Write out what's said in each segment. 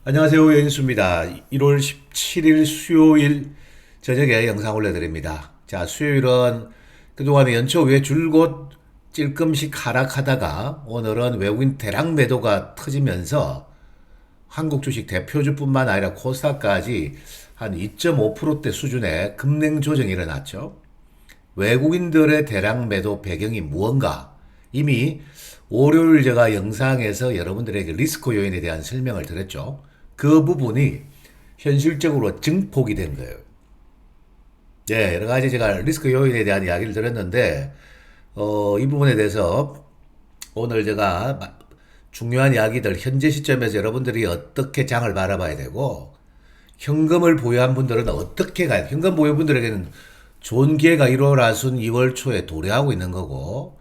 안녕하세요. 연수입니다. 1월 17일 수요일 저녁에 영상 올려드립니다. 자, 수요일은 그동안 연초 후에 줄곧 찔끔씩 하락하다가 오늘은 외국인 대량 매도가 터지면서 한국 주식 대표주뿐만 아니라 코스닥까지 한 2.5%대 수준의 급냉 조정이 일어났죠. 외국인들의 대량 매도 배경이 무언가? 이미 월요일 제가 영상에서 여러분들에게 리스크 요인에 대한 설명을 드렸죠. 그 부분이 현실적으로 증폭이 된 거예요. 네, 여러 가지 제가 리스크 요인에 대한 이야기를 드렸는데, 이 부분에 대해서 오늘 제가 중요한 이야기들, 현재 시점에서 여러분들이 어떻게 장을 바라봐야 되고, 현금을 보유한 분들은 어떻게 가요? 현금 보유분들에게는 좋은 기회가 1월 하순 2월 초에 도래하고 있는 거고,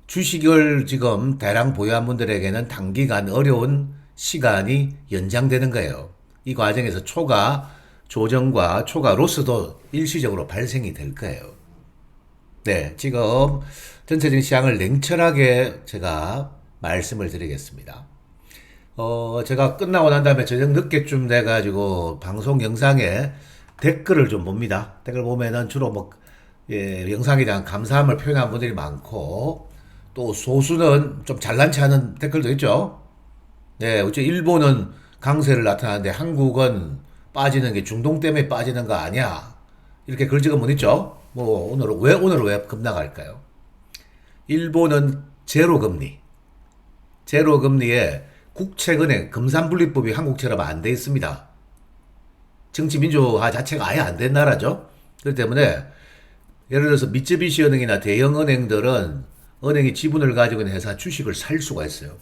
주식을 지금 대량 보유한 분들에게는 단기간 어려운 시간이 연장되는 거예요. 이 과정에서 초과 조정과 초과 로스도 일시적으로 발생이 될 거예요. 네, 지금 전체적인 시장을 냉철하게 제가 말씀을 드리겠습니다. 제가 끝나고 난 다음에 저녁 늦게쯤 돼가지고 방송 영상에 댓글을 좀 봅니다. 댓글 보면은 주로 뭐, 예, 영상에 대한 감사함을 표현한 분들이 많고, 또 소수는 좀 잘난치 않은 댓글도 있죠. 네, 어째 일본은 강세를 나타나는데 한국은 빠지는 게 중동 때문에 빠지는 거 아니야. 이렇게 글 적은 분 있죠. 뭐, 오늘은 왜 급락할까요? 일본은 제로 금리. 제로 금리에 국채은행 금산분리법이 한국처럼 안 돼 있습니다. 정치 민주화 자체가 아예 안 된 나라죠. 그렇기 때문에 예를 들어서 미쯔비시 은행이나 대형 은행들은 은행이 지분을 가지고 있는 회사 주식을 살 수가 있어요.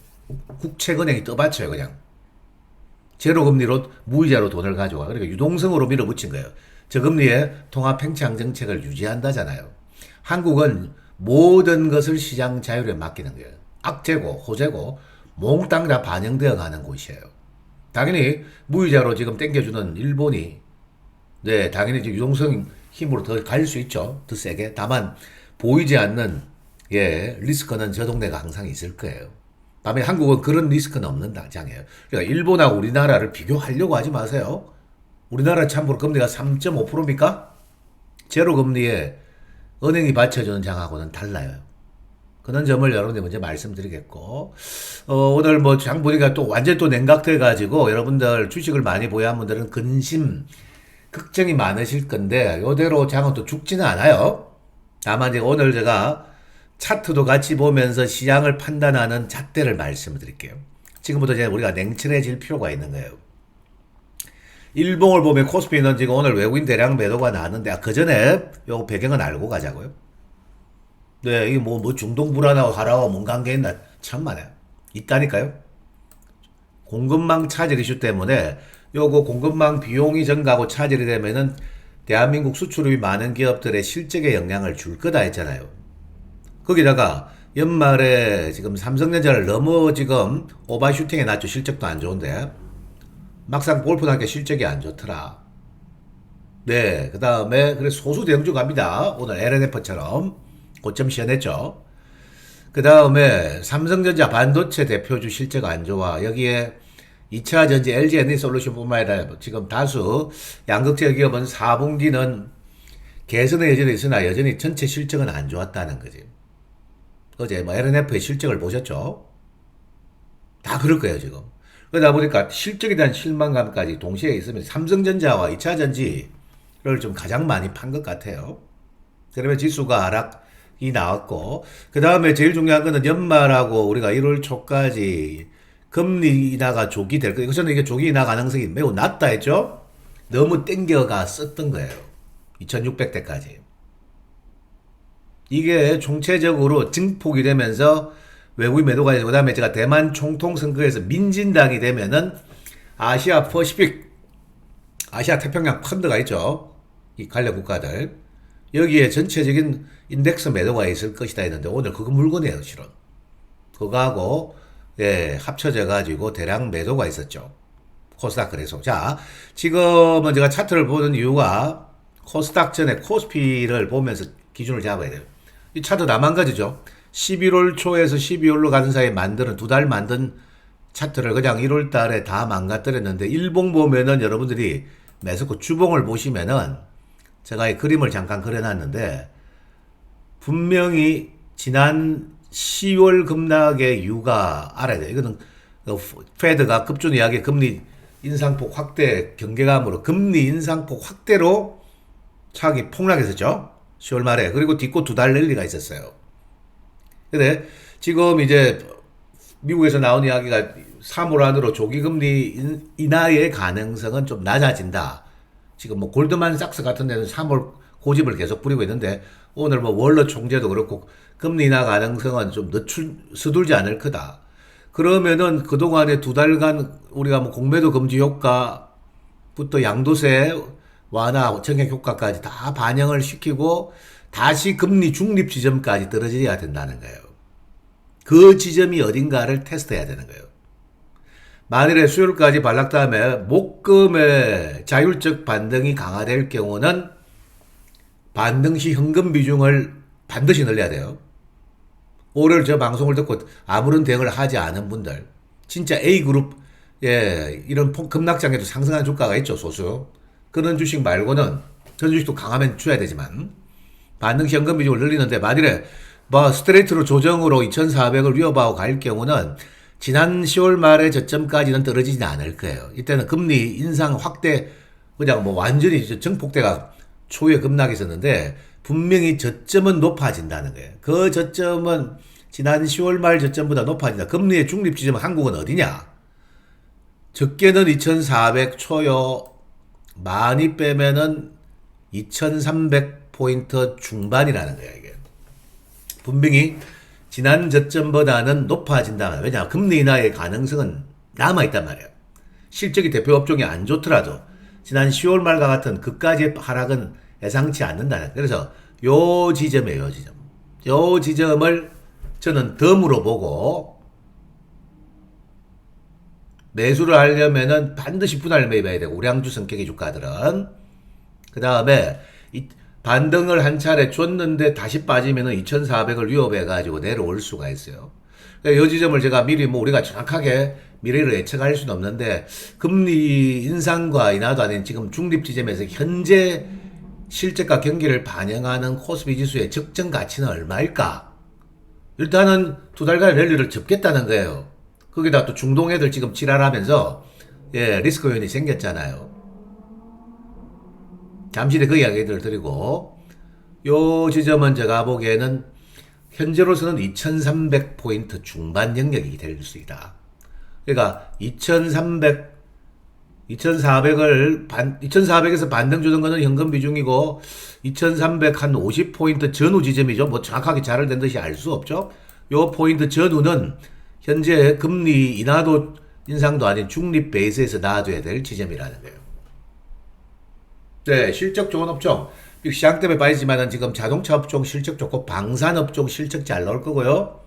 국채은행이 떠받쳐요, 그냥. 제로금리로 무이자로 돈을 가져와. 그러니까 유동성으로 밀어붙인 거예요. 저금리에 통화팽창 정책을 유지한다잖아요. 한국은 모든 것을 시장 자율에 맡기는 거예요. 악재고 호재고 몽땅 다 반영되어 가는 곳이에요. 당연히 무이자로 지금 땡겨주는 일본이 네, 당연히 유동성 힘으로 더 갈 수 있죠. 더 세게. 다만 보이지 않는 예, 리스크는 저 동네가 항상 있을 거예요. 다음에 한국은 그런 리스크는 없는 당장이에요. 그러니까 일본하고 우리나라를 비교하려고 하지 마세요. 우리나라 참고로 금리가 3.5%입니까? 제로 금리에 은행이 받쳐주는 장하고는 달라요. 그런 점을 여러분들 먼저 말씀드리겠고, 오늘 뭐 장 보니까 또 완전 또 냉각돼가지고 여러분들 주식을 많이 보유한 분들은 근심, 걱정이 많으실 건데, 요대로 장은 또 죽지는 않아요. 다만 이제 오늘 제가 차트도 같이 보면서 시장을 판단하는 잣대를 말씀드릴게요. 지금부터 이제 우리가 냉철해질 필요가 있는 거예요. 일봉을 보면 코스피는 지금 오늘 외국인 대량 매도가 나왔는데, 그 전에 요 배경은 알고 가자고요. 네, 이게 뭐 중동 불안하고 하라고 뭔 관계 있나? 참만해. 있다니까요. 공급망 차질 이슈 때문에 요거 공급망 비용이 증가하고 차질이 되면은 대한민국 수출입이 많은 기업들의 실적에 영향을 줄 거다 했잖아요. 거기다가 연말에 지금 삼성전자를 너무 지금 오버슈팅해 놨죠. 실적도 안 좋은데. 막상 볼프나니까 실적이 안 좋더라. 네, 그 다음에 그래 소수 대형주 갑니다. 오늘 LNF처럼 고점 시연했죠. 그 다음에 삼성전자 반도체 대표주 실적 안 좋아. 여기에 2차 전지 LG 에너지솔루션뿐만 아니라 지금 다수 양극재 기업은 4분기는 개선의 여전히 있으나 여전히 전체 실적은 안 좋았다는 거지. 어제 뭐 LNF의 실적을 보셨죠? 다 그럴 거예요, 지금. 그러다 보니까 실적에 대한 실망감까지 동시에 있으면 삼성전자와 2차 전지를 좀 가장 많이 판 것 같아요. 그러면 지수가 하락이 나왔고, 그 다음에 제일 중요한 거는 연말하고 우리가 1월 초까지 금리 인하가 조기 될 거예요. 저는 이게 조기 인하 가능성이 매우 낮다 했죠? 너무 땡겨가 썼던 거예요. 2600대까지. 이게 총체적으로 증폭이 되면서 외국인 매도가 되고, 그 다음에 제가 대만 총통 선거에서 민진당이 되면은 아시아 퍼시픽, 아시아 태평양 펀드가 있죠. 이 관련 국가들. 여기에 전체적인 인덱스 매도가 있을 것이다 했는데 오늘 그거 물건이에요, 실은. 그거하고, 예, 합쳐져 가지고 대량 매도가 있었죠. 코스닥 그래서. 자, 지금은 제가 차트를 보는 이유가 코스닥 전에 코스피를 보면서 기준을 잡아야 돼요. 이 차트 다 망가지죠. 11월 초에서 12월로 가는 사이에 만드는 두 달 만든 차트를 그냥 1월 달에 다 망가뜨렸는데 일봉 보면은 여러분들이 매스코 주봉을 보시면은 제가 이 그림을 잠깐 그려놨는데 분명히 지난 10월 급락의 이유가 알아야 돼요. 이거는 페드가 급준이하게 금리 인상폭 확대 경계감으로 금리 인상폭 확대로 차익이 폭락했었죠. 10월 말에. 그리고 딛고 2달 랠리가 있었어요. 근데 지금 이제 미국에서 나온 이야기가 3월 안으로 조기금리 인하의 가능성은 좀 낮아진다. 지금 뭐 골드만삭스 같은 데는 3월 고집을 계속 부리고 있는데 오늘 뭐 월러 총재도 그렇고 금리 인하 가능성은 좀 서둘지 않을 거다. 그러면은 그동안에 2달간 우리가 뭐 공매도 금지 효과부터 양도세 완화, 정액 효과까지 다 반영을 시키고 다시 금리 중립 지점까지 떨어져야 된다는 거예요. 그 지점이 어딘가를 테스트해야 되는 거예요. 만일에 수요일까지 반락 다음에 목금의 자율적 반등이 강화될 경우는 반등 시 현금 비중을 반드시 늘려야 돼요. 오늘 저 방송을 듣고 아무런 대응을 하지 않은 분들, 진짜 A그룹, 이런 급락장에도 상승한 주가가 있죠, 소수. 그런 주식 말고는, 전 주식도 강하면 줘야 되지만, 반등 시 현금 비중을 늘리는데, 만일에 뭐 스트레이트로 조정으로 2,400을 위협하고 갈 경우는 지난 10월 말의 저점까지는 떨어지진 않을 거예요. 이때는 금리 인상 확대, 그냥 뭐 완전히 정폭대가 초유의 급락이 있었는데, 분명히 저점은 높아진다는 거예요. 그 저점은 지난 10월 말 저점보다 높아진다. 금리의 중립 지점은 한국은 어디냐? 적게는 2,400 초요, 많이 빼면은 2,300포인트 중반이라는 거예요, 이게. 분명히 지난 저점보다는 높아진다. 왜냐? 금리 인하의 가능성은 남아있단 말이에요. 실적이 대표 업종이 안 좋더라도 지난 10월 말과 같은 그까지의 하락은 예상치 않는다는. 그래서 요 지점이에요, 요 지점. 요 지점을 저는 덤으로 보고 매수를 하려면은 반드시 분할 매입해야 되고, 우량주 성격의 주가들은. 그 다음에 반등을 한 차례 줬는데 다시 빠지면은 2,400을 위협해가지고 내려올 수가 있어요. 이 지점을 제가 미리 뭐 우리가 정확하게 미래를 예측할 수는 없는데, 금리 인상과 인하도 아닌 지금 중립 지점에서 현재 실적과 경기를 반영하는 코스피 지수의 적정 가치는 얼마일까? 일단은 2달간 랠리를 접겠다는 거예요. 거기다 또 중동 애들 지금 지랄하면서 리스크 요인이 생겼잖아요. 잠시 뒤에 그 이야기를 드리고, 요 지점은 제가 보기에는 현재로서는 2,300포인트 중반 영역이 될 수 있다. 그러니까 2,400에서 반등 주는 거는 현금 비중이고, 2,300 한 50포인트 전후 지점이죠. 뭐 정확하게 잘을 된 듯이 알 수 없죠. 요 포인트 전후는 현재 금리 인하도 인상도 아닌 중립 베이스에서 놔둬야 될 지점이라는 거예요. 네, 실적 좋은 업종. 시장 때문에 빠지지만은 지금 자동차 업종 실적 좋고, 방산 업종 실적 잘 나올 거고요.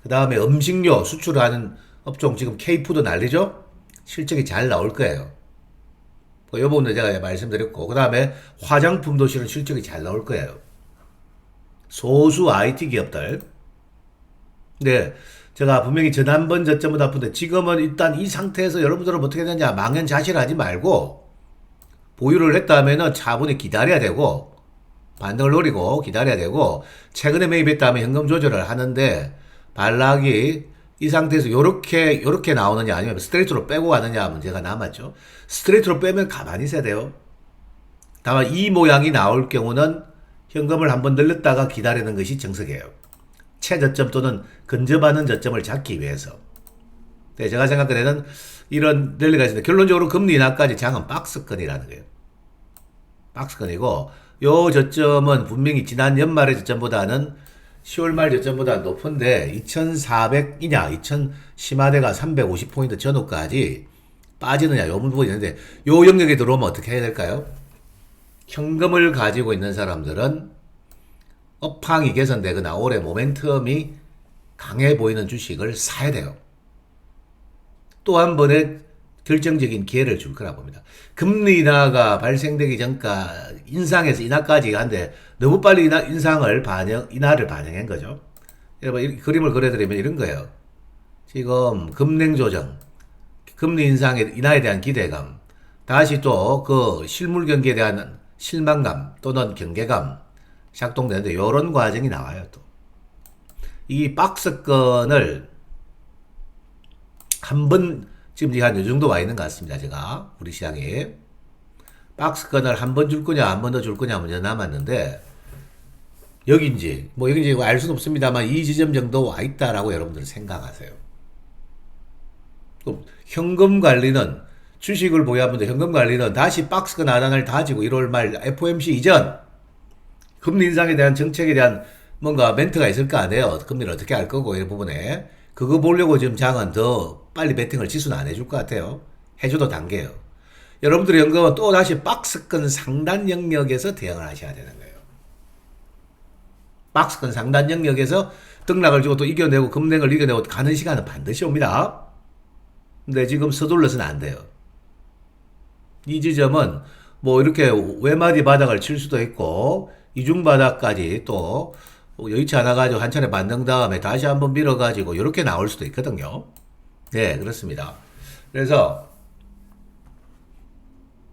그 다음에 음식료 수출하는 업종 지금 K푸드 난리죠? 실적이 잘 나올 거예요. 이 부분은 제가 말씀드렸고, 그 다음에 화장품도 실적이 잘 나올 거예요. 소수 IT 기업들. 네, 제가 분명히 지난번 저점보다 아픈데, 지금은 일단 이 상태에서 여러분들은 어떻게 되느냐, 망연자실하지 말고 보유를 했다면은 차분히 기다려야 되고, 반등을 노리고 기다려야 되고, 최근에 매입했다면 현금 조절을 하는데, 반락이 이 상태에서 요렇게 나오느냐 아니면 스트레이트로 빼고 가느냐 문제가 남았죠. 스트레이트로 빼면 가만히 있어야 돼요. 다만 이 모양이 나올 경우는 현금을 한번 늘렸다가 기다리는 것이 정석이에요. 최저점 또는 근접하는 저점을 잡기 위해서. 네, 제가 생각할 때는 이런 랠리가 있는데, 결론적으로 금리 인하까지 장은 박스권이라는 거예요. 박스권이고, 요 저점은 분명히 지난 연말의 저점보다는 10월 말 저점보다 높은데, 2,400이냐, 2,000 심화대가 350포인트 전후까지 빠지느냐, 요 부분이 있는데, 요 영역에 들어오면 어떻게 해야 될까요? 현금을 가지고 있는 사람들은 업황이 개선되거나 올해 모멘텀이 강해 보이는 주식을 사야 돼요. 또 한 번의 결정적인 기회를 줄 거라 봅니다. 금리 인하가 발생되기 전까지 인상에서 인하까지 한데 너무 빨리 인하를 반영한 거죠. 여러분, 그림을 그려드리면 이런 거예요. 지금 금냉 조정, 금리 인하에 대한 기대감, 다시 또 그 실물 경기에 대한 실망감 또는 경계감 작동되는데 이런 과정이 나와요. 또 이 박스권을 한 번 지금 한 이 정도 와 있는 것 같습니다. 제가 우리 시장에 박스권을 한 번 줄 거냐 한 번 더 줄 거냐 문제 남았는데 여기인지 뭐 여기인지 알 수는 없습니다만 이 지점 정도 와 있다라고 여러분들 생각하세요. 또 현금 관리는 주식을 보유하는데 현금 관리는 다시 박스권 하단을 다지고 1월 말 FOMC 이전 금리 인상에 대한 정책에 대한 뭔가 멘트가 있을 거 아니에요. 금리를 어떻게 할 거고 이 부분에 그거 보려고 지금 장은 더 빨리 베팅을 지수는 안 해줄 것 같아요. 해줘도 단계예요. 여러분들의 연금은 또 다시 박스권 상단 영역에서 대응을 하셔야 되는 거예요. 박스권 상단 영역에서 등락을 주고 또 이겨내고 급냉을 이겨내고 가는 시간은 반드시 옵니다. 근데 지금 서둘러서는 안 돼요. 이 지점은 뭐 이렇게 외마디 바닥을 칠 수도 있고 이중 바닥까지 또 여의치 않아가지고 한 차례 반등 다음에 다시 한번 밀어가지고 이렇게 나올 수도 있거든요. 네, 그렇습니다. 그래서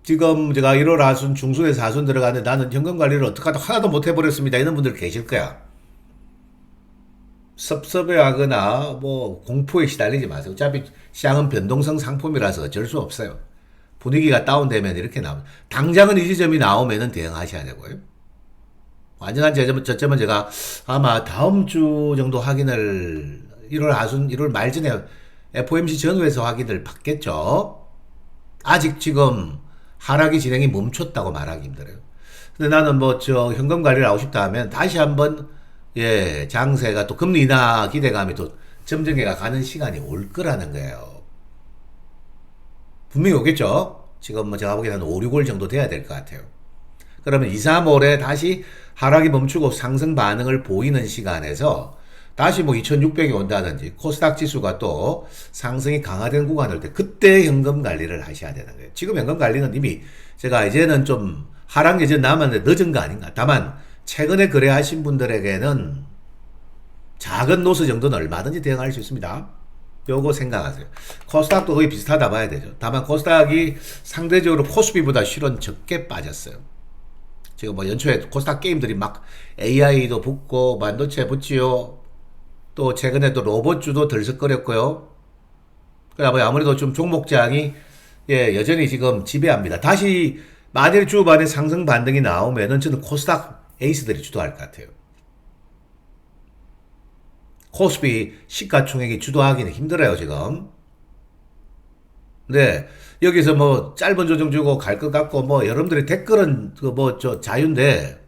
지금 제가 1월 하순, 중순에서 하순 들어가는데 나는 현금 관리를 어떻게 하다 하나도 못 해버렸습니다. 이런 분들 계실 거야. 섭섭해하거나 뭐 공포에 시달리지 마세요. 어차피 시장은 변동성 상품이라서 어쩔 수 없어요. 분위기가 다운되면 이렇게 나옵니다. 당장은 이 지점이 나오면은 대응하셔야 되고요. 완전한 저점은 제가 아마 다음 주 정도 확인을 1월 하순, 1월 말 전에 FOMC 전후에서 확인을 받겠죠. 아직 지금 하락이 진행이 멈췄다고 말하기 힘들어요. 근데 나는 뭐 현금 관리를 하고 싶다 하면 다시 한번 장세가 또 금리 인하 기대감이 또 점정해가 가는 시간이 올 거라는 거예요. 분명히 오겠죠. 지금 뭐 제가 보기에는 5, 6월 정도 돼야 될 것 같아요. 그러면 2, 3월에 다시 하락이 멈추고 상승 반응을 보이는 시간에서 다시 뭐 2600이 온다든지 코스닥 지수가 또 상승이 강화된 구간을 올 때 그때 현금 관리를 하셔야 되는 거예요. 지금 현금 관리는 이미 제가 이제는 좀 하락 예전 남았는데 늦은 거 아닌가. 다만 최근에 거래하신 분들에게는 작은 노스 정도는 얼마든지 대응할 수 있습니다. 요거 생각하세요. 코스닥도 거의 비슷하다 봐야 되죠. 다만 코스닥이 상대적으로 코스피보다 실은 적게 빠졌어요. 지금 뭐 연초에 코스닥 게임들이 막 AI도 붙고 반도체 붙지요. 또 최근에 또 로봇주도 들썩거렸고요. 그다음에 아무래도 좀 종목장이 여전히 지금 지배합니다. 다시 만일 주반에 상승 반등이 나오면은 저는 코스닥 에이스들이 주도할 것 같아요. 코스피 시가총액이 주도하기는 힘들어요 지금. 네, 여기서 뭐 짧은 조정 주고 갈 것 같고 뭐 여러분들의 댓글은 자유인데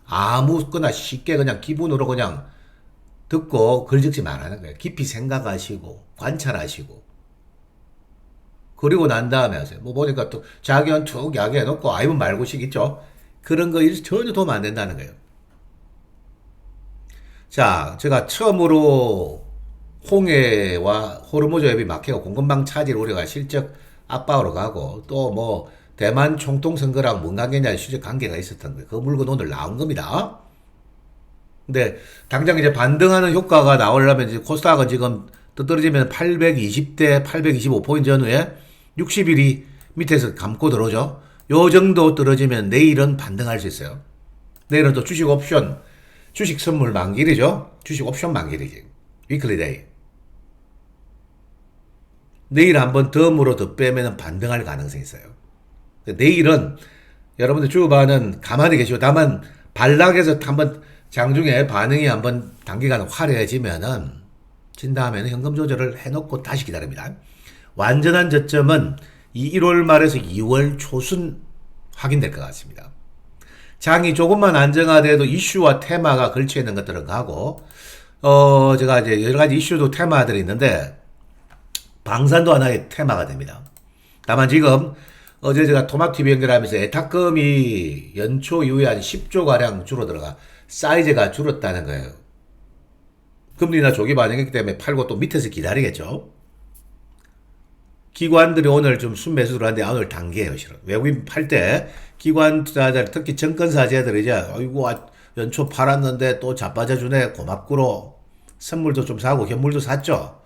아무거나 쉽게 그냥 기분으로 그냥 듣고 글 적지 말라는 거예요. 깊이 생각하시고 관찰하시고 그리고 난 다음에 하세요. 뭐 보니까 또 자기한 툭 야기해놓고 아이면 말고식 있죠. 그런 거 전혀 도움 안 된다는 거예요. 자, 제가 처음으로 홍해와 호르무즈해협이 막히고 공급망 차질 우려가 실적 압박으로 가고 또 뭐 대만 총통 선거랑 뭔 관계냐 실적 관계가 있었던 거예요. 그 물건 오늘 나온 겁니다. 근데 당장 이제 반등하는 효과가 나오려면 이제 코스닥은 지금 또 떨어지면 820대 825포인트 전후에 60일이 밑에서 감고 들어오죠. 요 정도 떨어지면 내일은 반등할 수 있어요. 내일은 또 주식 옵션, 주식 선물 만길이죠. 주식 옵션 만길이지. 위클리 데이. 내일 한번 덤으로 더 빼면 반등할 가능성이 있어요. 내일은 여러분들 주반은 가만히 계시고 다만 반락해서 한번 장중에 반응이 한번 단기간 화려해지면은 진 다음에는 현금 조절을 해놓고 다시 기다립니다. 완전한 저점은 1월 말에서 2월 초순 확인될 것 같습니다. 장이 조금만 안정화돼도 이슈와 테마가 걸쳐 있는 것들은 가고 제가 이제 여러 가지 이슈도 테마들이 있는데 방산도 하나의 테마가 됩니다. 다만 지금 어제 제가 토막TV 연결하면서 애탁금이 연초 이후에 한 10조가량 줄어들어가 사이즈가 줄었다는 거예요. 금리나 조기 반영했기 때문에 팔고 또 밑에서 기다리겠죠. 기관들이 오늘 좀 순매수를 하는데 오늘 단계예요, 실은. 외국인 팔 때 기관 투자자들, 특히 정권사제들이 이제 아이고 연초 팔았는데 또 자빠져주네 고맙구로 선물도 좀 사고 현물도 샀죠.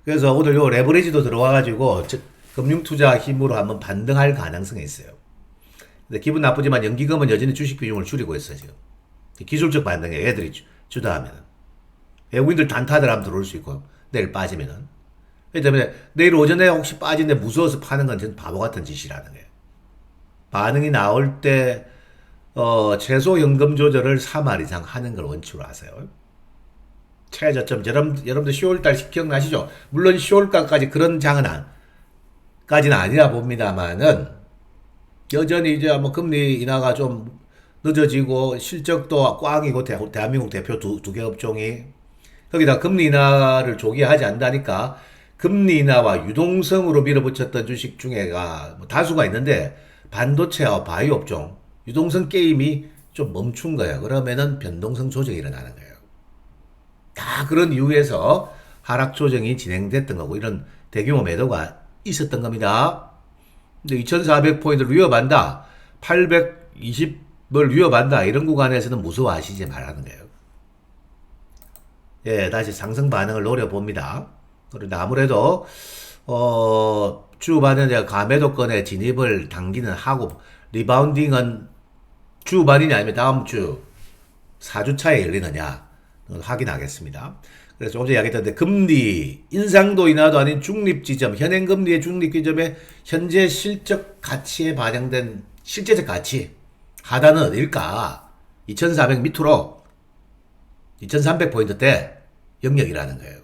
그래서 오늘 요 레버리지도 들어와가지고 금융투자 힘으로 한번 반등할 가능성이 있어요. 근데 기분 나쁘지만 연기금은 여전히 주식 비중을 줄이고 있어요, 지금. 기술적 반등에 애들이 주다하면은. 외국인들 단타들 하면 들어올 수 있고, 내일 빠지면은. 그렇기 때문에 내일 오전에 혹시 빠진데 무서워서 파는 건 전 바보 같은 짓이라는 거예요. 반응이 나올 때, 최소 연금 조절을 3할 이상 하는 걸 원칙으로 하세요. 최저점, 여러분들 10월달 기억나시죠? 물론 10월달까지 그런 장은 까지는 아니라 봅니다만은, 여전히 이제 뭐 금리 인하가 좀 늦어지고 실적도 꽝이고 대한민국 대표 두 개 업종이 거기다 금리 인하를 조기하지 않다니까 금리 인하와 유동성으로 밀어붙였던 주식 중에가 뭐 다수가 있는데 반도체와 바이오 업종 유동성 게임이 좀 멈춘 거예요. 그러면은 변동성 조정이 일어나는 거예요. 다 그런 이유에서 하락 조정이 진행됐던 거고 이런 대규모 매도가 있었던 겁니다. 근데 2400포인트를 위협한다. 820을 위협한다. 이런 구간에서는 무서워하시지 말라는 거예요. 예, 다시 상승 반응을 노려봅니다. 그런데 아무래도, 주반에 제가 가매도권에 진입을 당기는 하고, 리바운딩은 주반이냐 아니면 다음 주 4주차에 열리느냐, 확인하겠습니다. 그래서 조금 전에 이야기했던데, 금리, 인상도 인하도 아닌 중립지점, 현행금리의 중립지점에 현재 실적 가치에 반영된 실제적 가치, 하단은 어딜까? 2400 밑으로 2300포인트대 영역이라는 거예요.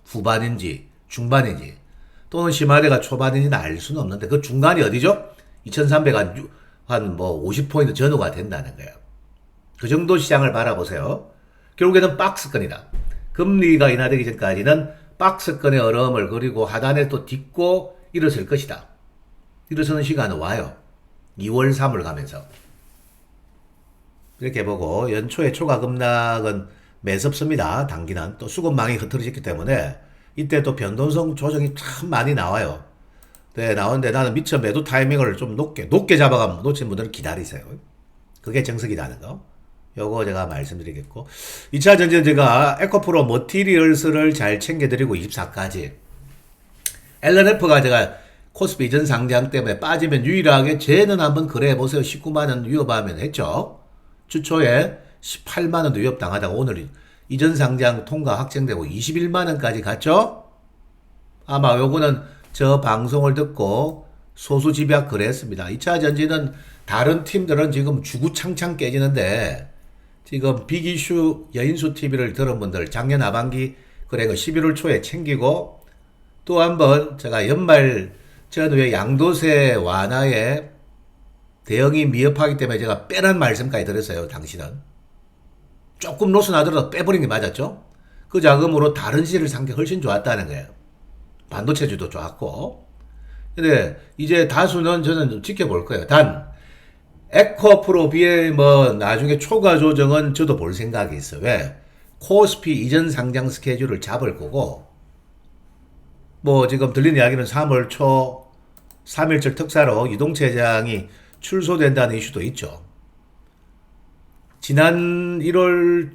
후반인지 중반인지 또는 심화대가 초반인지는 알 수는 없는데 그 중간이 어디죠? 2300 한 뭐 50포인트 전후가 된다는 거예요. 그 정도 시장을 바라보세요. 결국에는 박스권이다. 금리가 인하되기 전까지는 박스권의 어려움을 그리고 하단에 또 딛고 일어설 것이다. 일어서는 시간은 와요. 2월, 3월 가면서. 이렇게 보고 연초에 초과 급락은 매섭습니다. 단기는 또 수급망이 흐트러졌기 때문에 이때 또 변동성 조정이 참 많이 나와요. 네, 나오는데 나는 미처 매도 타이밍을 좀 높게 잡아가면 놓친 분들은 기다리세요. 그게 정석이라는 거. 요거 제가 말씀드리겠고 2차 전지는 제가 에코프로 머티리얼스를 잘 챙겨드리고 24까지 LNF가 제가 코스피 이전 상장 때문에 빠지면 유일하게 쟤는 한번 거래해보세요. 19만원 위협하면 했죠. 주초에 18만원도 위협당하다가 오늘 이전 상장 통과 확정되고 21만원까지 갔죠? 아마 요거는 저 방송을 듣고 소수 집약 거래했습니다. 2차 전지는 다른 팀들은 지금 주구창창 깨지는데 지금 빅이슈 여인수 TV를 들은 분들 작년 하반기 거래가 11월 초에 챙기고 또 한번 제가 연말 전후에 양도세 완화에 대응이 미흡하기 때문에 제가 빼란 말씀까지 드렸어요. 당신은 조금 로스 나더라도 빼버린 게 맞았죠. 그 자금으로 다른 시세를 산 게 훨씬 좋았다는 거예요. 반도체주도 좋았고. 근데 이제 다수는 저는 좀 지켜볼 거예요. 단 에코프로 BM은 나중에 초과 조정은 저도 볼 생각이 있어요. 왜? 코스피 이전 상장 스케줄을 잡을 거고 뭐 지금 들리는 이야기는 3월 초 3일절 특사로 유동체장이 출소된다는 이슈도 있죠. 지난 1월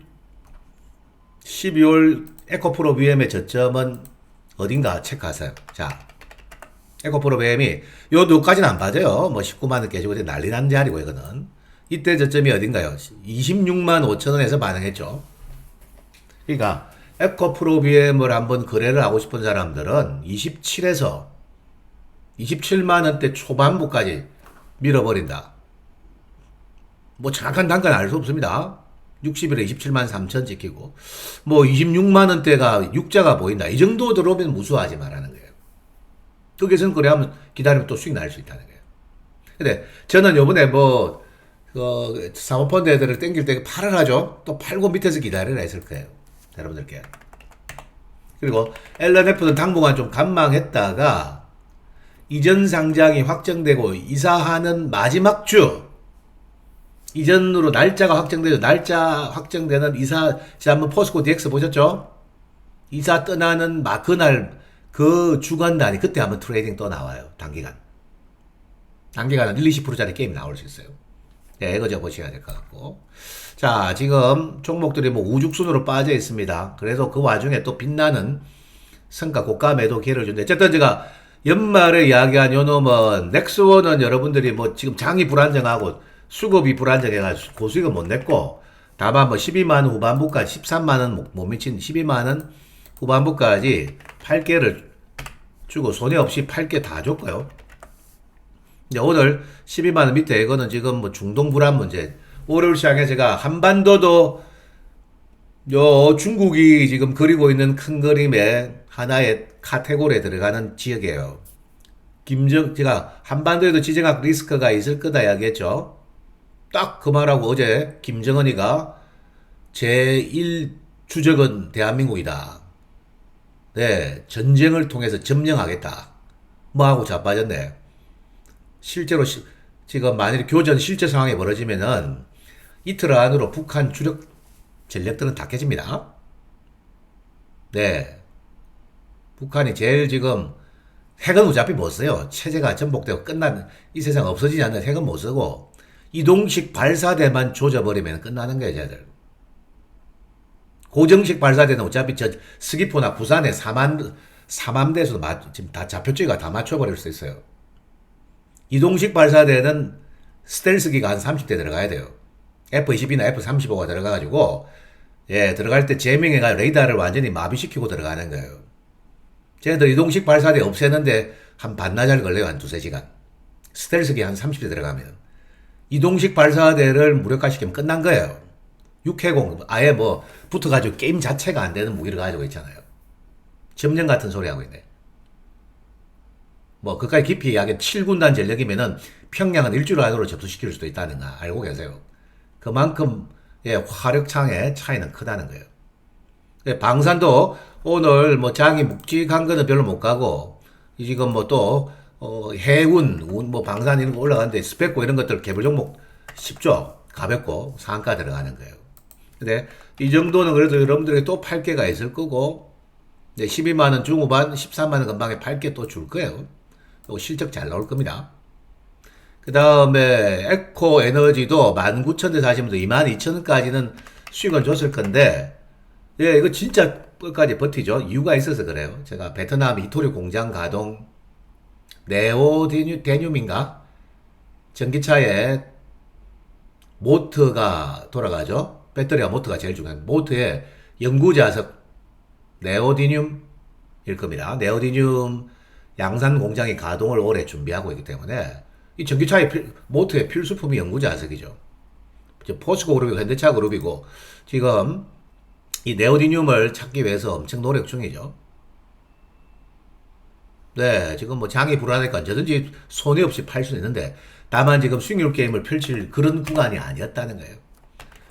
12월 에코프로 BM의 저점은 어딘가 체크하세요. 자, 에코프로 BM이 요 누까지는 안 빠져요. 뭐 19만원 깨지고 난리 난 자리고 이거는. 이때 저점이 어딘가요? 26만 5천원에서 반응했죠. 그러니까 에코프로 BM을 한번 거래를 하고 싶은 사람들은 27에서 27만원대 초반부까지 밀어버린다. 뭐 정확한 단가는 알 수 없습니다. 60일에 27만 3천 찍히고 뭐 26만원대가 육자가 보인다. 이 정도 들어오면 무수하지 말라는 거예요. 거기서는 거래하면 기다리면 또 수익 날 수 있다는 거예요. 근데 저는 요번에 뭐 사모펀드 애들을 땡길 때 팔을 하죠. 또 팔고 밑에서 기다리라 했을 거예요. 여러분들께. 그리고 LNF는 당분간 좀 관망했다가 이전 상장이 확정되고 이사하는 마지막 주 이전으로 날짜가 확정되죠. 날짜 확정되는 이사 지난번 포스코 DX 보셨죠? 이사 떠나는 그날 그 주간 단위 그때 한번 트레이딩 또 나와요. 단기간은 1, 20%짜리 게임이 나올 수 있어요. 네, 이거 보셔야 될 것 같고. 자, 지금 종목들이 뭐 우죽순으로 빠져 있습니다. 그래서 그 와중에 또 빛나는 성과 고가 매도 기회를 준대. 어쨌든 제가 연말에 이야기한 요 놈은 넥스원은 여러분들이 뭐 지금 장이 불안정하고 수급이 불안정해가지고 고수익은 못 냈고 다만 뭐 12만 원 후반부까지 13만 원 못 미친 12만 원 후반부까지 8개를 주고 손해 없이 8개 다 줬고요. 이제 오늘 12만 원 밑에 이거는 지금 뭐 중동 불안 문제. 월요일 시장에 제가 한반도도 요 중국이 지금 그리고 있는 큰 그림의 하나의 카테고리에 들어가는 지역이에요. 제가 한반도에도 지정학 리스크가 있을 거다 이야기했죠. 딱 그 말하고 어제 김정은이가 제1 주적은 대한민국이다. 네, 전쟁을 통해서 점령하겠다. 뭐하고 자빠졌네. 실제로 지금 만일 교전 실제 상황이 벌어지면은 이틀 안으로 북한 주력 전력들은 다 깨집니다. 네. 북한이 제일 지금 핵은 어차피 못 써요. 체제가 전복되고 끝난 이 세상 없어지지 않는 핵은 못 쓰고 이동식 발사대만 조져버리면 끝나는 거예요, 쟤들. 고정식 발사대는 어차피 저 스기포나 부산의 삼함대에서도 지금 다 좌표쪽이가 다 맞춰버릴 수 있어요. 이동식 발사대는 스텔스기가 한 30대 들어가야 돼요. F-22나 F-35가 들어가가지고 예, 들어갈 때 제밍해가 레이더를 완전히 마비시키고 들어가는 거예요. 쟤네들 이동식 발사대 없애는데 한 반나절 걸려요. 한 두세 시간. 스텔스기 한 30대 들어가면. 이동식 발사대를 무력화시키면 끝난 거예요. 육해공 아예 뭐 붙어가지고 게임 자체가 안 되는 무기를 가지고 있잖아요. 점령 같은 소리 하고 있네. 뭐 그까지 깊이 이야기 7군단 전력이면은 평양은 일주일 안으로 접수시킬 수도 있다는 거 알고 계세요. 그만큼 예, 화력창의 차이는 크다는 거예요. 예, 방산도 오늘 뭐 장이 묵직한 거는 별로 못 가고 지금 뭐 또 해운, 뭐 방산 이런 거 올라가는데 스펙고 이런 것들 개별 종목 쉽죠. 가볍고 상가 들어가는 거예요. 근데 이 정도는 그래도 여러분들에게 또 8개가 있을 거고 12만 원 중후반 13만 원 금방에 8개 또 줄 거예요. 실적 잘 나올 겁니다. 그 다음에 에코 에너지도 19,000대 사시면 22,000원까지는 수익을 줬을 건데 예, 이거 진짜 끝까지 버티죠. 이유가 있어서 그래요. 제가 베트남 이토류 공장 가동 네오데듐인가 전기차에 모터가 돌아가죠. 배터리와 모터가 제일 중요한 모터의 영구자석 네오디듐일 겁니다. 네오디듐 양산 공장이 가동을 올해 준비하고 있기 때문에 이 전기차의 모터의 필수품이 영구자석이죠. 포스코 그룹이고 현대차 그룹이고 지금 이 네오디듐을 찾기 위해서 엄청 노력 중이죠. 네, 지금 뭐 장이 불안하니까 언제든지 손해 없이 팔 수는 있는데 다만 지금 수익률 게임을 펼칠 그런 구간이 아니었다는 거예요.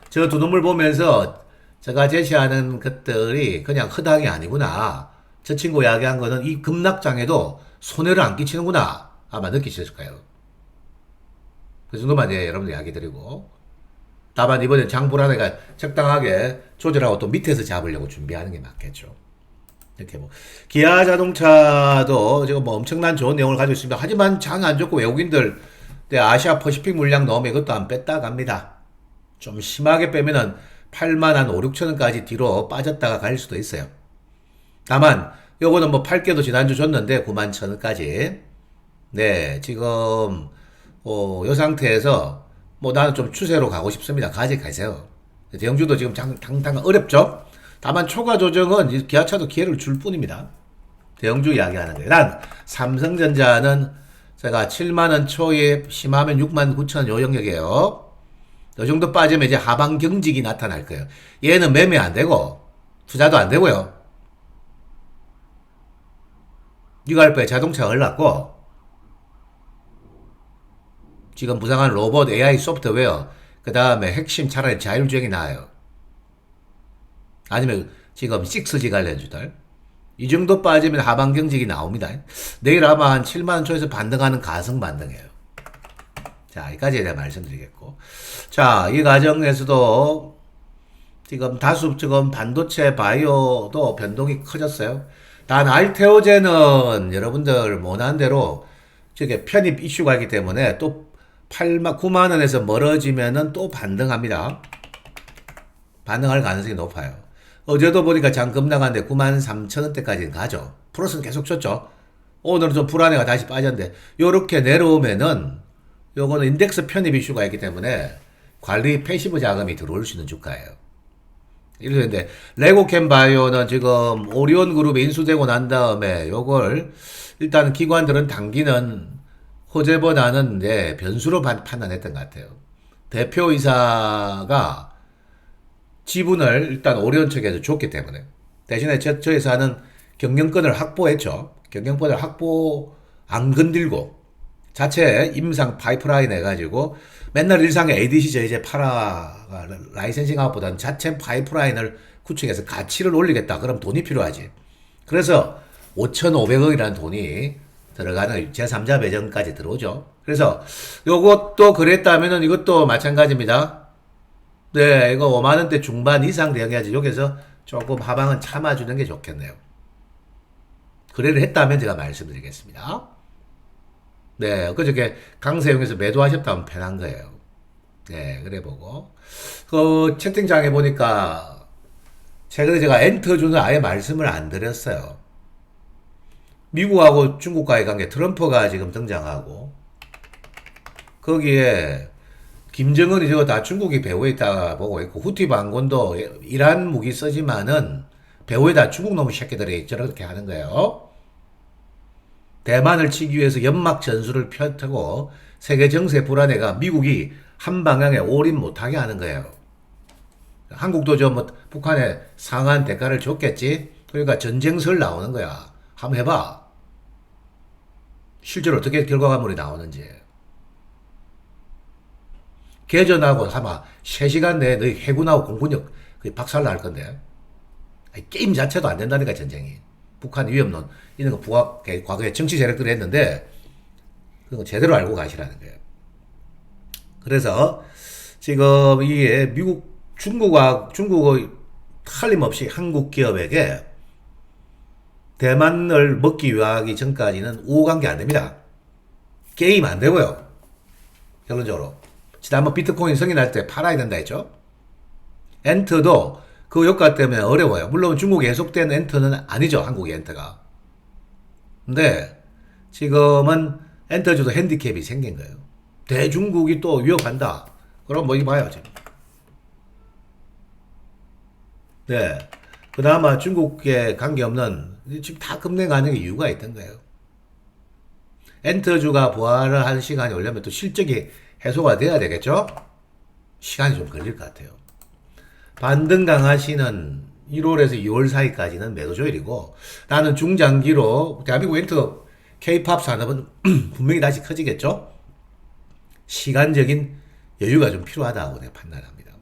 저 두 놈을 보면서 제가 제시하는 것들이 그냥 허당이 아니구나. 저 친구 이야기한 거는 이 급락장에도 손해를 안 끼치는구나. 아마 느끼셨을 거예요. 그 정도만 이제 여러분들 이야기 드리고. 다만 이번엔 장 불안해가 적당하게 조절하고 또 밑에서 잡으려고 준비하는 게 맞겠죠. 이렇게 뭐. 기아 자동차도 지금 뭐 엄청난 좋은 내용을 가지고 있습니다. 하지만 장 안 좋고 외국인들, 아시아 퍼시픽 물량 넣으면 이것도 안 뺐다 갑니다. 좀 심하게 빼면은 8만 한 5, 6천 원까지 뒤로 빠졌다가 갈 수도 있어요. 다만 요거는 뭐 8개도 지난주 줬는데 9만 천 원까지. 네, 지금 요 상태에서 뭐 나는 좀 추세로 가고 싶습니다. 가세요. 대형주도 지금 당장 어렵죠. 다만 초과 조정은 기아차도 기회를 줄 뿐입니다. 대형주 이야기하는 거예요. 난 삼성전자는 제가 7만 원 초에 심하면 6만 9천 원 요 영역이에요. 이 정도 빠지면 이제 하방 경직이 나타날 거예요. 얘는 매매 안 되고 투자도 안 되고요. 이거 할 바에 자동차 올랐고 지금 부상한 로봇 AI 소프트웨어 그 다음에 핵심 차라리 자율주행이 나아요. 아니면 지금 6G 관련주들 이 정도 빠지면 하방 경직이 나옵니다. 내일 아마 한 7만원 초에서 반등하는 가성 반등이에요. 자, 여기까지 내가 말씀드리겠고. 자, 이 과정에서도 지금 다수 지금 반도체 바이오도 변동이 커졌어요. 단 알테오제는 여러분들 원하는 대로 저게 편입 이슈가 있기 때문에 또 9만원에서 멀어지면은 또 반등합니다. 반등할 가능성이 높아요. 어제도 보니까 장금 나갔는데 93,000원대까지는 가죠. 플러스는 계속 쳤죠. 오늘은 좀 불안해가 다시 빠졌는데 요렇게 내려오면은 요거는 인덱스 편입 이슈가 있기 때문에 관리 패시브 자금이 들어올 수 있는 주가예요. 이렇게 되는데 레고캠 바이오는 지금 오리온 그룹에 인수되고 난 다음에 요걸 일단 기관들은 당기는 호재보다는 변수로 판단했던 것 같아요. 대표이사가 지분을 일단 오리온 측에서 줬기 때문에 대신에 저 회사는 경영권을 확보했죠. 경영권을 확보 안 건들고 자체 임상 파이프라인 해가지고 맨날 일상의 ADC 저희제 팔아가 라이센싱 아웃보다는 자체 파이프라인을 구축해서 가치를 올리겠다. 그럼 돈이 필요하지. 그래서 5,500억이라는 돈이 들어가는 제3자 배정까지 들어오죠. 그래서 요것도 그랬다면은 이것도 마찬가지입니다. 네, 이거 5만원대 중반 이상 대응해야지. 여기서 조금 하방은 참아주는 게 좋겠네요. 거래를 했다면 제가 말씀드리겠습니다. 네, 그저께 강세용에서 매도하셨다면 편한 거예요. 네, 그래 보고. 그 채팅창에 보니까 최근에 제가 엔터주는 아예 말씀을 안 드렸어요. 미국하고 중국과의 관계 트럼프가 지금 등장하고 거기에 김정은이 저거 다 중국이 배후에 있다 보고 있고 후티 반군도 이란 무기 쓰지만은 배후에다 중국 놈의 새끼들이 저렇게 하는 거예요. 대만을 치기 위해서 연막 전술을 펼치고 세계 정세 불안해가 미국이 한 방향에 올인 못하게 하는 거예요. 한국도 저 뭐 북한에 상한 대가를 줬겠지. 그러니까 전쟁설 나오는 거야. 한번 해봐. 실제로 어떻게 결과물이 나오는지. 개전하고 아마 3시간 내에 너희 해군하고 공군력 박살날 건데. 게임 자체도 안 된다니까 전쟁이. 북한 위협론 이런 거 과거에 정치 세력들이 했는데 그거 제대로 알고 가시라는 거예요. 그래서 지금 이게 미국 중국의 틀림없이 한국 기업에게 대만을 먹기 위하기 전까지는 우호관계 안 됩니다. 게임 안 되고요. 결론적으로. 지난번 비트코인 승인할 때 팔아야 된다 했죠. 엔터도 그 효과 때문에 어려워요. 물론 중국에 예속된 엔터는 아니죠. 한국의 엔터가. 근데 지금은 엔터주도 핸디캡이 생긴 거예요. 대중국이 또 위협한다. 그럼 뭐 이거 봐요. 지금. 네. 그나마 중국에 관계없는 지금 다 급등 가는 이유가 있던 거예요. 엔터주가 부활을 할 시간이 오려면 또 실적이 해소가 돼야 되겠죠? 시간이 좀 걸릴 것 같아요. 반등 강하시는 1월에서 2월 사이까지는 매도 조율이고 나는 중장기로 대한민국 엔터 K-팝 산업은 분명히 다시 커지겠죠? 시간적인 여유가 좀 필요하다고 내가 판단합니다.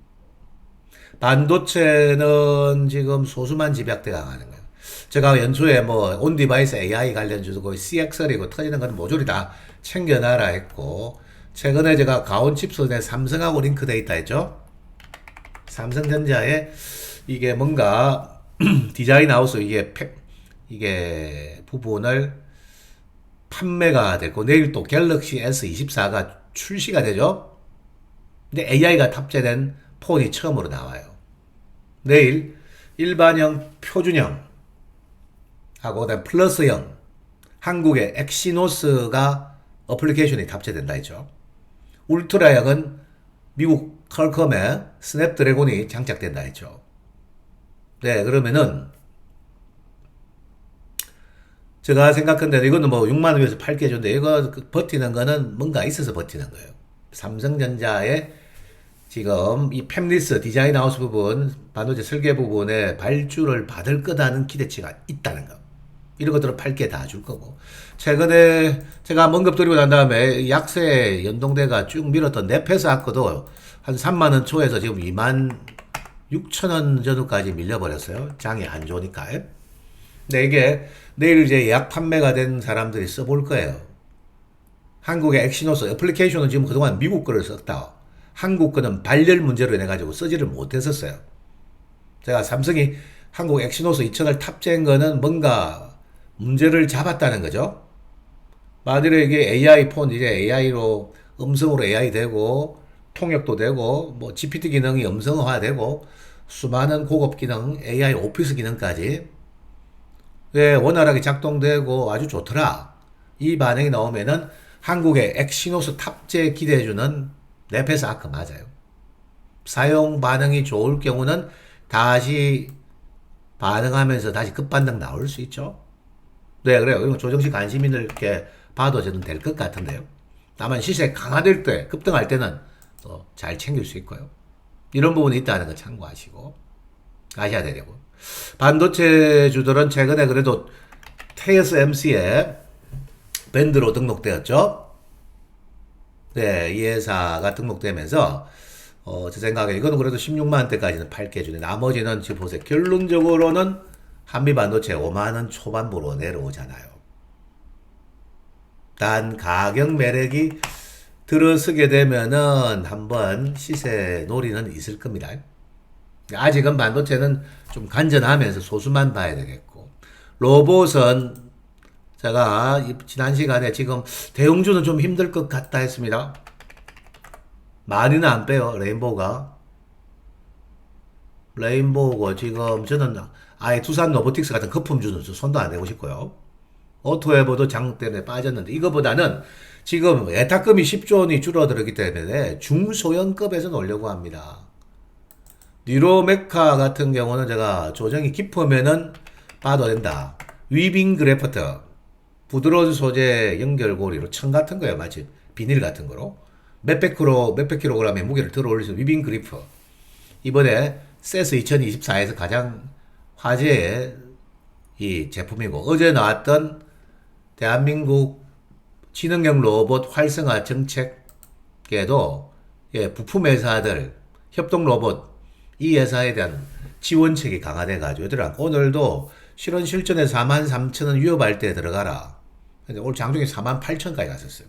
반도체는 지금 소수만 집약돼 가는 거예요. 제가 연초에 뭐 온디바이스 AI 관련 주고 CXL이고 터지는 건 모조리 다 챙겨놔라 했고 최근에 제가 가온 칩셋에 삼성하고 링크돼 있다 했죠. 삼성전자에 이게 뭔가 디자인 하우스 이게 부분을 판매가 됐고 내일 또 갤럭시 S24가 출시가 되죠. 근데 AI가 탑재된 폰이 처음으로 나와요. 내일 일반형, 표준형 하고 그다음 플러스형 한국의 엑시노스가 어플리케이션이 탑재된다 했죠. 울트라형은 미국 퀄컴의 스냅드래곤이 장착된다 했죠. 네, 그러면은 제가 생각한데 이거는 뭐 6만 원에서 8개 줬는데 이거 버티는 거는 뭔가 있어서 버티는 거예요. 삼성전자의 지금 이 팹리스 디자인 하우스 부분, 반도체 설계 부분에 발주를 받을 거다는 기대치가 있다는 거. 이런 것들은 8개 다 줄 거고. 최근에 제가 언급 드리고 난 다음에 약세 연동대가 쭉 밀었던 넷페스 아크도 한 3만원 초에서 지금 2만 6천원 정도까지 밀려버렸어요. 장이 안 좋으니까. 근데 이게 내일 이제 예약 판매가 된 사람들이 써볼 거예요. 한국의 엑시노스 애플리케이션은 지금 그동안 미국 거를 썼다. 한국 거는 발열 문제로 인해가지고 쓰지를 못했었어요. 제가 삼성이 한국 엑시노스 2000을 탑재한 거는 뭔가 문제를 잡았다는 거죠. 만일에 이게 AI 폰, 이제 AI로, 음성으로 AI 되고, 통역도 되고, 뭐 GPT 기능이 음성화 되고, 수많은 고급 기능, AI 오피스 기능까지 예, 원활하게 작동되고 아주 좋더라. 이 반응이 나오면은 한국의 엑시노스 탑재 기대해주는 네페스 아크 맞아요. 사용 반응이 좋을 경우는 다시 반응하면서 다시 급반등 나올 수 있죠. 네, 그래요. 이거 조정식 관심 있는 게 봐도 저는 될 것 같은데요. 다만 시세 강화될 때, 급등할 때는 또 잘 챙길 수 있고요. 이런 부분이 있다는 거 참고하시고 가셔야 되려고. 반도체 주들은 최근에 그래도 TSMC에 밴드로 등록되었죠. 네, 이 회사가 등록되면서 제 생각에 이거는 그래도 16만 원대까지는 팔게 해주네. 나머지는 지금 보세요. 결론적으로는 한미 반도체 5만 원 초반부로 내려오잖아요. 단 가격 매력이 들어서게 되면은 한번 시세 놀이는 있을 겁니다. 아직은 반도체는 좀 간전하면서 소수만 봐야 되겠고, 로봇은 제가 지난 시간에 지금 대형주는 좀 힘들 것 같다 했습니다. 많이는 안 빼요. 레인보우고 지금 저는 아예 두산 로보틱스 같은 거품주는 손도 안 대고 싶고요. 오토에버도 장 때문에 빠졌는데 이거보다는 지금 예탁금이 10조 원이 줄어들었기 때문에 중소형급에서 놀려고 합니다. 뉴로메카 같은 경우는 제가 조정이 깊으면은 봐도 된다. 위빙 그래프트 부드러운 소재 연결고리로 천 같은 거예요. 마치 비닐 같은 거로 몇백 킬로그램의 무게를 들어 올릴 수 있는 위빙 그리프. 이번에 세스 2024에서 가장 화제의 이 제품이고, 어제 나왔던 대한민국 지능형 로봇 활성화 정책에도 예, 부품 회사들 협동 로봇 이 회사에 대한 지원책이 강화돼가지고 얘들아 오늘도 실현 실전에 43,000원 위협할 때 들어가라. 근데 오늘 장중에 48,000원까지 갔었어요.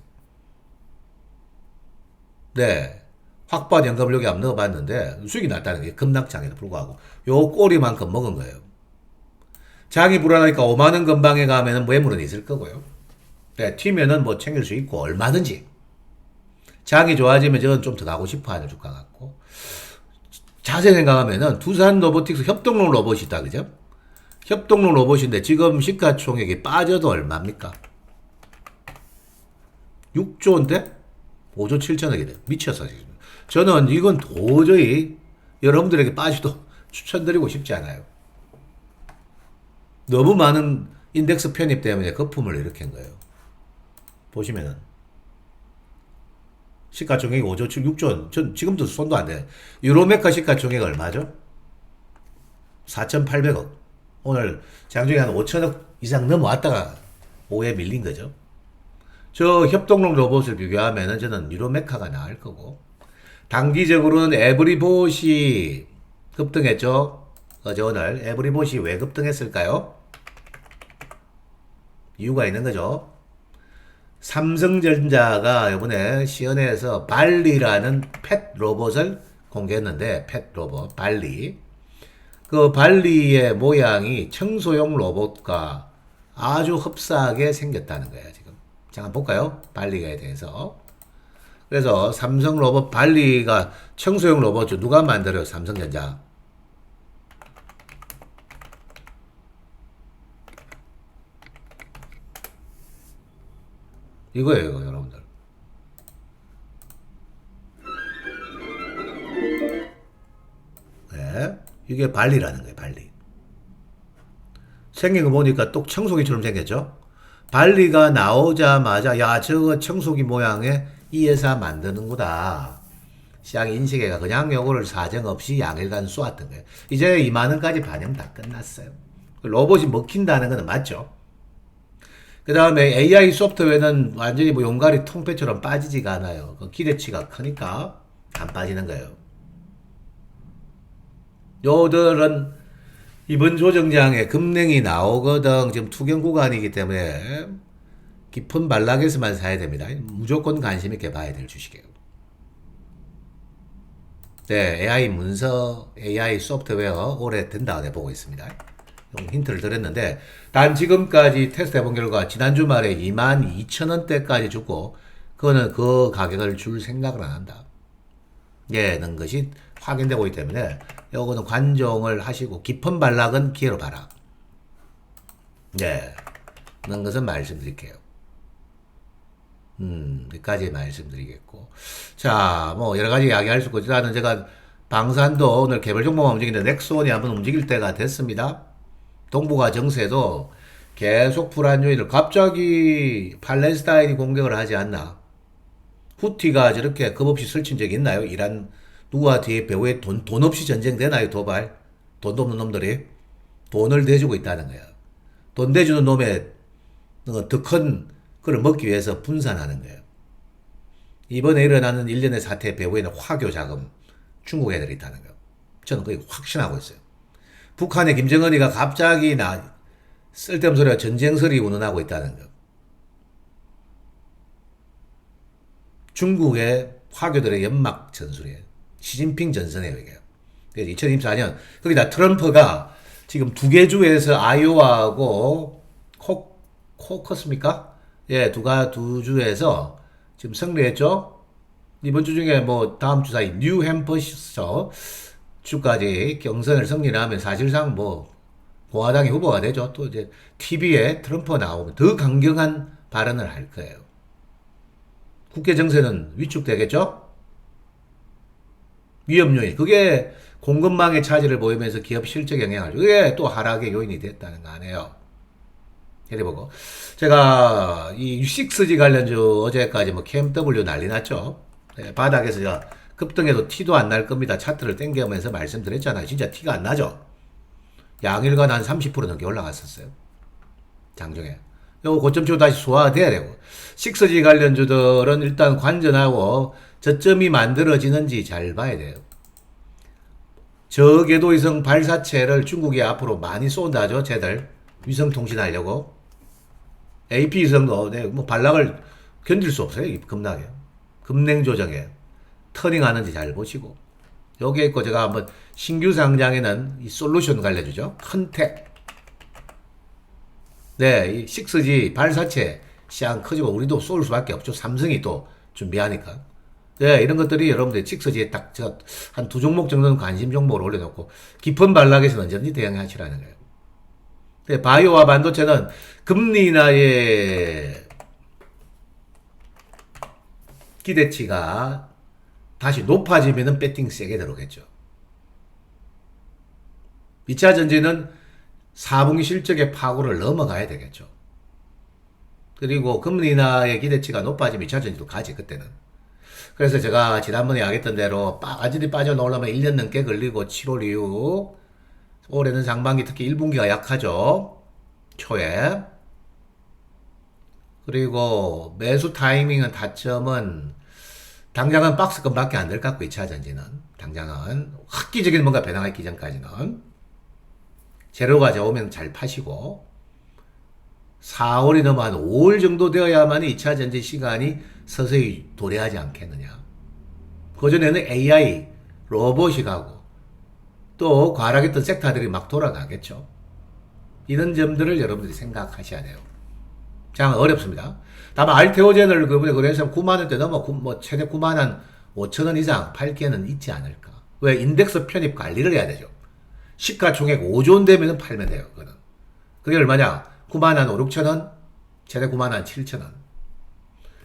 네. 확보한 연금을 여기 한번 넣어봤는데 수익이 났다는 게 급락장에도 불구하고 요 꼬리만큼 먹은 거예요. 장이 불안하니까 5만원 근방에 가면은 매물은 있을 거고요. 네, 튀면은 뭐 챙길 수 있고 얼마든지. 장이 좋아지면 저는 좀 더 가고 싶어 하는 주가 같고. 자세히 생각하면은 두산 로보틱스 협동록 로봇이 있다, 그죠? 협동록 로봇인데 지금 시가총액이 빠져도 얼마입니까? 6조인데 5조 7천억이래. 미쳤어 지금. 저는 이건 도저히 여러분들에게 빠지도 추천드리고 싶지 않아요. 너무 많은 인덱스 편입 때문에 거품을 일으킨 거예요. 보시면은 시가총액이 5조 7, 6조 전 지금도 손도 안 돼. 유로메카 시가총액 얼마죠? 4,800억. 오늘 장중에 한 5천억 이상 넘어왔다가 5에 밀린 거죠. 저 협동록 로봇을 비교하면은 저는 유로메카가 나을 거고, 단기적으로는 에브리봇이 급등했죠. 어제 오늘 에브리봇이 왜 급등했을까요? 이유가 있는 거죠. 삼성전자가 이번에 시연회에서 발리라는 펫 로봇을 공개했는데, 펫 로봇 발리. 그 발리의 모양이 청소용 로봇과 아주 흡사하게 생겼다는 거예요, 지금. 잠깐 볼까요? 발리에 대해서. 그래서 삼성 로봇 발리가 청소용 로봇 누가 만들어요? 삼성전자. 이거예요, 이거, 여러분들. 네. 이게 발리라는 거예요, 발리. 생긴 거 보니까 똑 청소기처럼 생겼죠? 발리가 나오자마자, 야, 저거 청소기 모양의 이 회사 만드는구나. 시장 인식해가 그냥 요거를 사정없이 양일간 쏘았던 거예요. 이제 2만원까지 반영 다 끝났어요. 로봇이 먹힌다는 건 맞죠? 그 다음에 AI 소프트웨어는 완전히 뭐 용가리 통폐처럼 빠지지가 않아요. 그 기대치가 크니까 안 빠지는 거예요. 요들은 이번 조정장에 급냉이 나오거든. 지금 투경 구간이기 때문에 깊은 반락에서만 사야 됩니다. 무조건 관심 있게 봐야 될 주식이에요. 네, AI 문서, AI 소프트웨어 오래 된다고 보고 있습니다. 힌트를 드렸는데, 단 지금까지 테스트 해본 결과 지난 주말에 22,000원대까지 주고, 그거는 그 가격을 줄 생각을 안 한다. 예는 것이 확인되고 있기 때문에 요거는 관종을 하시고 깊은 반락은 기회로 봐라. 네. 그런 것은 말씀드릴게요. 여기까지 말씀드리겠고. 자, 뭐, 여러 가지 이야기할 수 있고, 일단은 제가 방산도 오늘 개별 정보만 움직이는데, 넥슨이 한번 움직일 때가 됐습니다. 동북아 정세도 계속 불안 요인을, 갑자기 팔레스타인이 공격을 하지 않나? 후티가 저렇게 겁없이 설친 적이 있나요? 이란, 누가 뒤에 배후에 돈 없이 전쟁 되나요? 도발? 돈도 없는 놈들이 돈을 대주고 있다는 거야. 돈 대주는 놈의 더 큰 그걸 먹기 위해서 분산하는 거예요. 이번에 일어나는 일련의 사태 배후에는 화교 자금, 중국 애들이 있다는 거예요. 저는 거의 확신하고 있어요. 북한의 김정은이가 갑자기 쓸데없는 소리가 전쟁설이 운운하고 있다는 거. 중국의 화교들의 연막 전술이에요. 시진핑 전선이에요, 이게. 그래서 2024년, 거기다 트럼프가 지금 두 개 주에서 아이오와하고 코커스입니까? 예, 두 주에서 지금 승리했죠? 이번 주 중에 뭐 다음 주 사이 뉴햄퍼셔 주까지 경선을 승리를 하면 사실상 뭐 공화당이 후보가 되죠. 또 이제 TV에 트럼프가 나오면 더 강경한 발언을 할 거예요. 국회 정세는 위축되겠죠? 위험 요인. 그게 공급망의 차질을 보이면서 기업 실적 영향을 주고, 그게 또 하락의 요인이 됐다는 거 아니에요. 이래 보고. 제가 이 6G 관련주 어제까지 뭐 KMW 난리 났죠. 네, 바닥에서 제가 급등해도 티도 안 날 겁니다. 차트를 땡겨오면서 말씀드렸잖아요. 진짜 티가 안 나죠. 양일간 한 30% 넘게 올라갔었어요. 장중에. 요 고점치고 다시 소화돼야 되고. 6G 관련주들은 일단 관전하고 저점이 만들어지는지 잘 봐야 돼요. 저궤도위성 발사체를 중국이 앞으로 많이 쏜다죠. 쟤들 위성통신하려고. AP위성도 뭐 반락을 견딜 수 없어요. 급락에. 급냉 조정에. 터닝하는지 잘 보시고. 여기에 있고 제가 한번 신규 상장에는 이 솔루션 관련주죠. 컨택. 네, 이 6G 발사체 시장 커지고 우리도 쏠 수밖에 없죠. 삼성이 또 준비하니까. 네, 이런 것들이 여러분들 6G에 딱 한 두 종목 정도는 관심 종목으로 올려놓고 깊은 반락에서는 언제든지 대응하시라는 거예요. 네, 바이오와 반도체는 금리 인하의 기대치가 다시 높아지면은 배팅 세게 들어오겠죠. 2차 전지는 4분기 실적의 파고를 넘어가야 되겠죠. 그리고 금리 인하의 기대치가 높아지면 2차 전지도 가지, 그때는. 그래서 제가 지난번에 이야기했던 대로 완전히 빠져나오려면 1년 넘게 걸리고 7월 이후 올해는 상반기 특히 1분기가 약하죠. 초에. 그리고 매수 타이밍은 타점은 당장은 박스권밖에 안 될 것 같고 2차 전지는 당장은 획기적인 뭔가 변화가 있기 전까지는 재료가 오면 잘 파시고 4월이 넘어 한 5월 정도 되어야만 2차 전지 시간이 서서히 도래하지 않겠느냐. 그전에는 AI, 로봇이 가고 또 과락했던 섹터들이 막 돌아가겠죠. 이런 점들을 여러분들이 생각하셔야 돼요. 자, 어렵습니다. 다만 알테오젠을 그래서 9만원대 넘어 뭐 최대 9만 5천원 이상 팔 기회는 있지 않을까. 왜? 인덱스 편입 관리를 해야 되죠. 시가총액 5조 되면 팔면 돼요. 그게 얼마냐? 9만 5, 6천원, 최대 9만 7천원.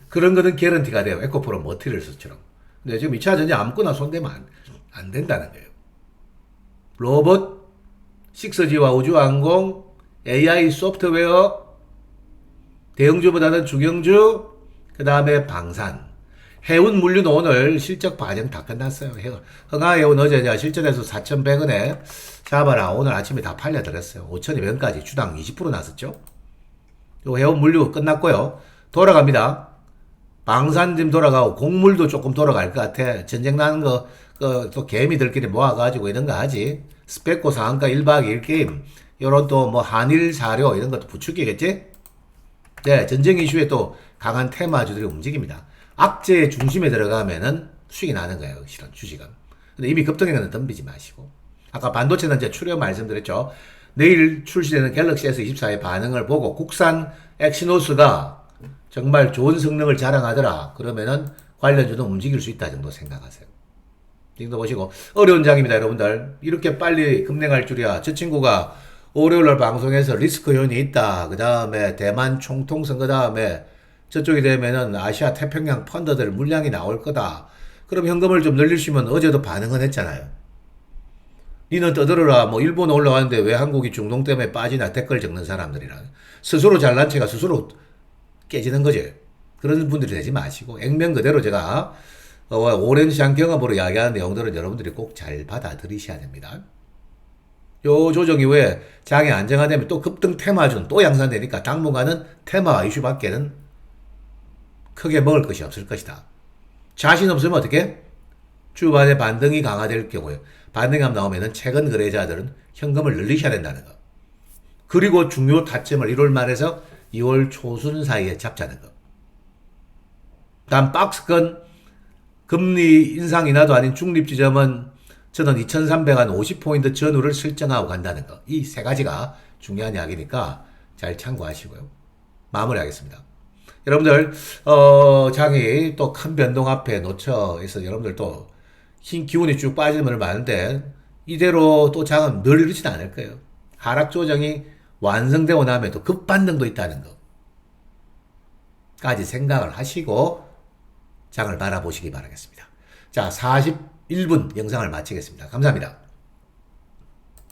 그런 거는 개런티가 돼요. 에코프로 머티리얼스처럼. 근데 지금 2차 전지 아무거나 손대면 안 된다는 거예요. 로봇, 6G와 우주항공, AI 소프트웨어, 대형주보다는 중형주, 그 다음에 방산. 해운 물류는 오늘 실적 반영 다 끝났어요. 흥하해운 어제 실전에서 4,100원에 잡아라. 오늘 아침에 다 팔려들었어요. 5,200원까지 주당 20% 났었죠. 요 해운 물류 끝났고요. 돌아갑니다. 방산 좀 돌아가고 공물도 조금 돌아갈 것 같아. 전쟁 나는 거, 또 개미들끼리 모아가지고 이런 거 하지. 스펙고 상한가 1박 2일 게임. 요런 또 뭐 한일 사료 이런 것도 부추기겠지? 네, 전쟁 이슈에 또 강한 테마주들이 움직입니다. 악재의 중심에 들어가면은 수익이 나는 거예요, 실은 주식은. 근데 이미 급등에는 덤비지 마시고. 아까 반도체는 이제 추려 말씀드렸죠. 내일 출시되는 갤럭시 S24의 반응을 보고 국산 엑시노스가 정말 좋은 성능을 자랑하더라. 그러면은 관련주도 움직일 수 있다 정도 생각하세요. 지금도 보시고 어려운 장입니다, 여러분들. 이렇게 빨리 급냉할 줄이야. 저 친구가 월요일날 방송에서 리스크 요인이 있다. 그 다음에 대만 총통선, 그 다음에 저쪽이 되면은 아시아 태평양 펀드들 물량이 나올 거다. 그럼 현금을 좀 늘리시면 어제도 반응은 했잖아요. 니는 떠들어라. 뭐 일본 올라왔는데 왜 한국이 중동 때문에 빠지나 댓글 적는 사람들이라. 스스로 잘난 체가 스스로 깨지는 거지. 그런 분들이 되지 마시고 액면 그대로 제가 오랜 시장 경험으로 이야기하는 내용들은 여러분들이 꼭 잘 받아들이셔야 됩니다. 요 조정 이후에 장이 안정화되면 또 급등 테마준 또 양산되니까 당분간은 테마 이슈밖에는 크게 먹을 것이 없을 것이다. 자신 없으면 어떻게? 주반에 반등이 강화될 경우에 반등감 나오면은 최근 거래자들은 현금을 늘리셔야 된다는 거. 그리고 중요 타점을 1월 말에서 2월 초순 사이에 잡자는 거. 다음 박스권 금리 인상 인하도 아닌 중립 지점은 저는 2350포인트 전후를 설정하고 간다는 거. 이 세 가지가 중요한 이야기니까 잘 참고하시고요. 마무리하겠습니다. 여러분들 장이 또 큰 변동 앞에 놓쳐 있어 여러분들 또 흰 기운이 쭉 빠지는 걸 많은데 이대로 또 장은 늘 이러진 않을 거예요. 하락 조정이 완성되고 나면 또 급반등도 있다는 거까지 생각을 하시고 장을 바라보시기 바라겠습니다. 자, 41분 영상을 마치겠습니다. 감사합니다.